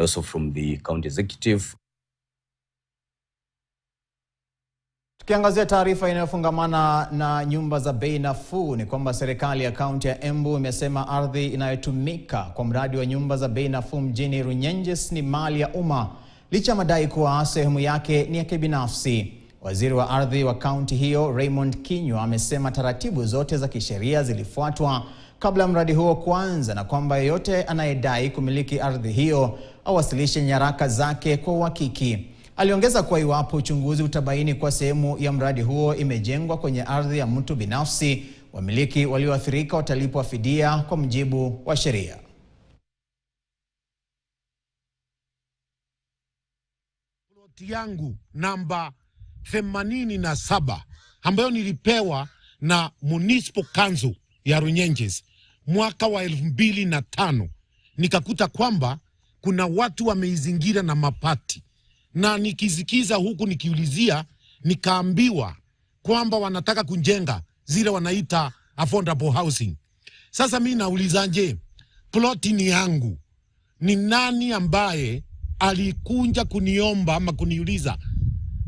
Also from the county executive. Tukiangazia taarifa inayofungamana na nyumba za bei nafuu ni kwamba serikali ya kaunti ya Embu imesema ardhi inayotumika kwa mradi wa nyumba za bei nafuu mjini Runyenjes ni mali ya umma, licha madai kuwa sehemu yake ni ya kibinafsi. Waziri wa ardhi wa kaunti hiyo Raymond Kinyua amesema taratibu zote za kisheria zilifuatwa kabla mradi huo kuanza na kwamba yeyote anayedai kumiliki ardhi hiyo awasilishe nyaraka zake kwa uhakiki. Aliongeza kuwa iwapo uchunguzi utabaini kwa sehemu ya mradi huo imejengwa kwenye ardhi ya mtu binafsi, wamiliki walioathirika watalipwa fidia kwa mujibu wa sheria. Ploti yangu namba 87 ambayo nilipewa na Municipal Council ya Runyenjes mwaka wa 2005, nikakuta kwamba kuna watu wameizingira na mapati, na nikizikiza huku nikiulizia nikaambiwa kwamba wanataka kujenga zile wanaita affordable housing. Sasa mimi nauliza, je, ploti ni yangu? Ni nani ambaye alikunja kuniomba ama kuniuliza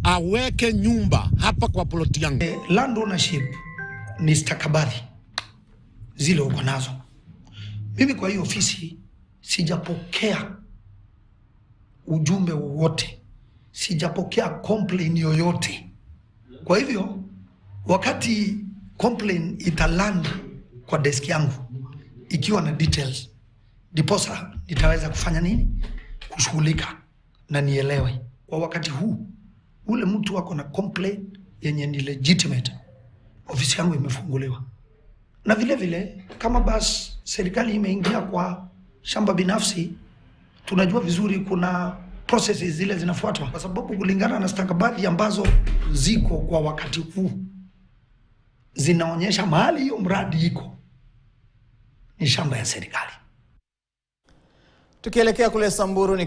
aweke nyumba hapa kwa ploti yangu? Land ownership ni stakabadhi zile uko nazo. Mimi kwa hiyo ofisi sijapokea ujumbe wowote, sijapokea complaint yoyote. Kwa hivyo wakati complaint italand kwa desk yangu ikiwa na details, ndiposa nitaweza kufanya nini? Kushughulika na nielewe. Kwa wakati huu ule mtu wako na complaint yenye ni legitimate, ofisi yangu imefunguliwa. Na vile vile kama basi serikali imeingia kwa shamba binafsi, tunajua vizuri kuna processes zile zinafuatwa, kwa sababu kulingana na stakabadhi ambazo ziko kwa wakati huu zinaonyesha mahali hiyo mradi iko ni shamba ya serikali. Tukielekea kule Samburu ni